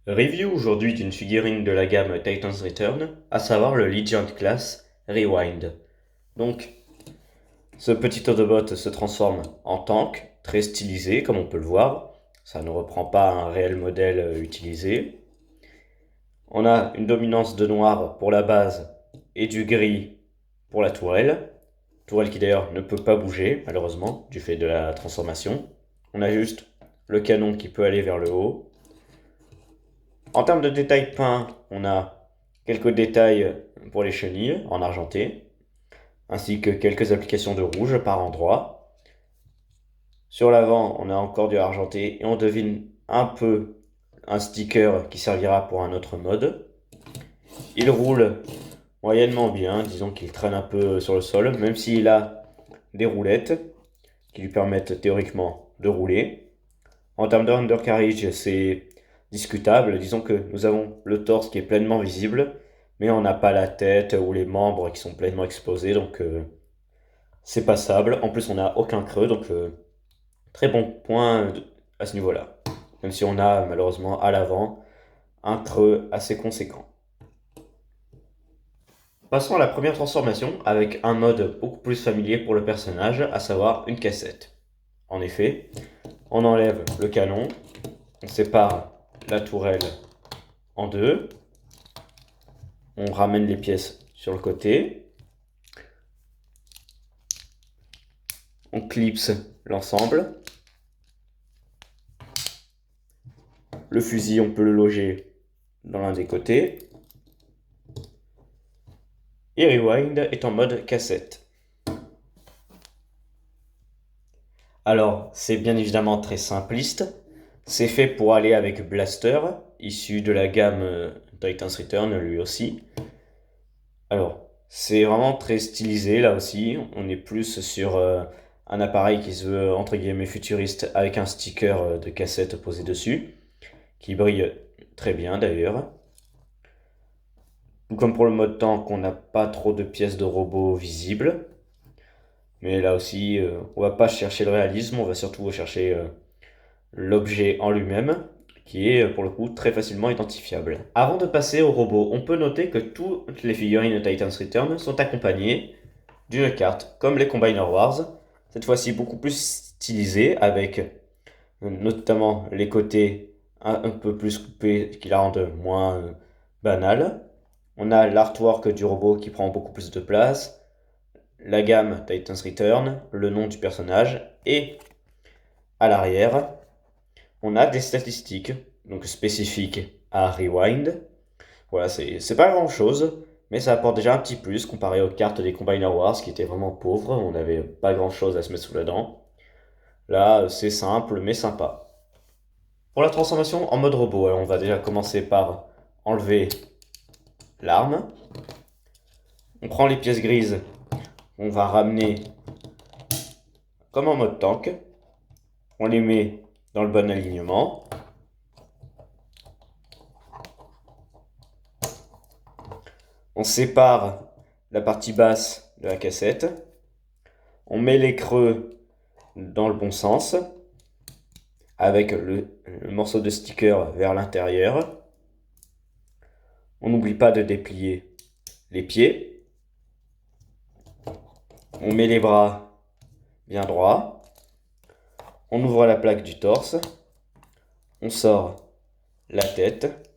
Review aujourd'hui d'une figurine de la gamme Titans Return, à savoir le Legion Class Rewind. Donc, ce petit Autobot se transforme en tank, très stylisé comme on peut le voir. Ça ne reprend pas un réel modèle utilisé. On a une dominance de noir pour la base et du gris pour la tourelle. Tourelle qui d'ailleurs ne peut pas bouger, malheureusement, du fait de la transformation. On a juste le canon qui peut aller vers le haut. En termes de détails peints, on a quelques détails pour les chenilles en argenté, ainsi que quelques applications de rouge par endroit. Sur l'avant, on a encore du argenté et on devine un peu un sticker qui servira pour un autre mode. Il roule moyennement bien, disons qu'il traîne un peu sur le sol, même s'il a des roulettes qui lui permettent théoriquement de rouler. En termes de undercarriage, c'est discutable. Disons que nous avons le torse qui est pleinement visible, mais on n'a pas la tête ou les membres qui sont pleinement exposés, donc c'est passable. En plus, on n'a aucun creux, donc très bon point à ce niveau-là. Même si on a malheureusement à l'avant un creux assez conséquent. Passons à la première transformation avec un mode beaucoup plus familier pour le personnage, à savoir une cassette. En effet, on enlève le canon, on sépare la tourelle en deux, on ramène les pièces sur le côté, on clipse l'ensemble, le fusil on peut le loger dans l'un des côtés, et Rewind est en mode cassette. Alors, c'est bien évidemment très simpliste, c'est fait pour aller avec Blaster, issu de la gamme Titans Return lui aussi. Alors, c'est vraiment très stylisé là aussi, on est plus sur un appareil qui se veut entre guillemets futuriste avec un sticker de cassette posé dessus, qui brille très bien d'ailleurs. Tout comme pour le mode tank, on n'a pas trop de pièces de robot visibles. Mais là aussi, on va pas chercher le réalisme, on va surtout chercher l'objet en lui-même, qui est pour le coup très facilement identifiable. Avant de passer au robot, on peut noter que toutes les figurines de Titans Return sont accompagnées d'une carte, comme les Combiner Wars, cette fois-ci beaucoup plus stylisée, avec notamment les côtés un peu plus coupés qui la rendent moins banale. On a l'artwork du robot qui prend beaucoup plus de place, la gamme Titans Return, le nom du personnage, et à l'arrière, on a des statistiques donc spécifiques à Rewind. Voilà, c'est pas grand chose, mais ça apporte déjà un petit plus comparé aux cartes des Combiner Wars qui étaient vraiment pauvres, on n'avait pas grand chose à se mettre sous la dent. Là, c'est simple mais sympa. Pour la transformation en mode robot, on va déjà commencer par enlever l'arme. On prend les pièces grises, on va ramener comme en mode tank. On les met dans le bon alignement. On sépare la partie basse de la cassette. On met les creux dans le bon sens avec le morceau de sticker vers l'intérieur. On n'oublie pas de déplier les pieds. On met les bras bien droits. On ouvre la plaque du torse. On sort la tête.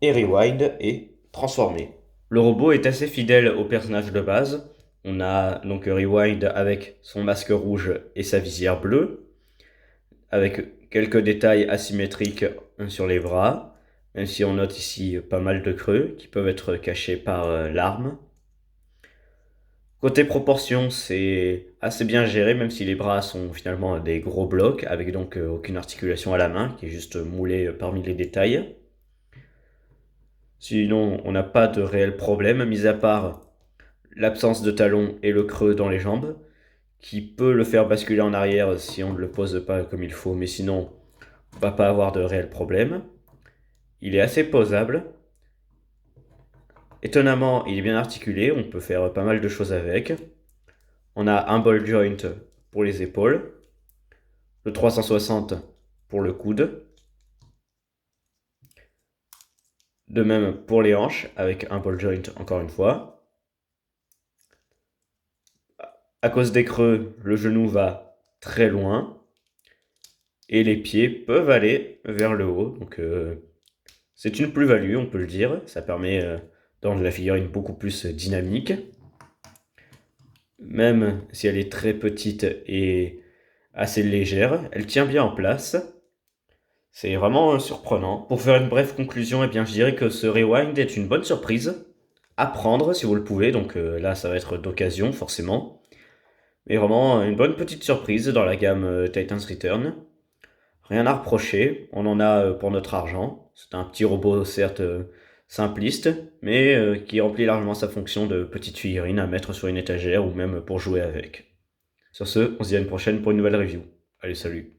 Et Rewind est transformé. Le robot est assez fidèle au personnage de base. On a donc Rewind avec son masque rouge et sa visière bleue, avec quelques détails asymétriques sur les bras, même si on note ici pas mal de creux qui peuvent être cachés par l'arme. Côté proportion, c'est assez bien géré, même si les bras sont finalement des gros blocs, avec donc aucune articulation à la main, qui est juste moulée parmi les détails. Sinon, on n'a pas de réel problème, mis à part l'absence de talon et le creux dans les jambes, qui peut le faire basculer en arrière si on ne le pose pas comme il faut, mais sinon, on va pas avoir de réel problème. Il est assez posable. Étonnamment, il est bien articulé, on peut faire pas mal de choses avec. On a un ball joint pour les épaules, le 360 pour le coude, de même pour les hanches avec un ball joint encore une fois. À cause des creux, le genou va très loin et les pieds peuvent aller vers le haut. Donc c'est une plus-value, on peut le dire. Ça permet de rendre la figurine beaucoup plus dynamique. Même si elle est très petite et assez légère, elle tient bien en place. C'est vraiment surprenant. Pour faire une brève conclusion, eh bien, je dirais que ce Rewind est une bonne surprise à prendre si vous le pouvez. Donc là, ça va être d'occasion, forcément. Mais vraiment, une bonne petite surprise dans la gamme Titan's Return. Rien à reprocher, on en a pour notre argent. C'est un petit robot, certes simpliste, mais qui remplit largement sa fonction de petite figurine à mettre sur une étagère ou même pour jouer avec. Sur ce, on se dit à une prochaine pour une nouvelle review. Allez, salut!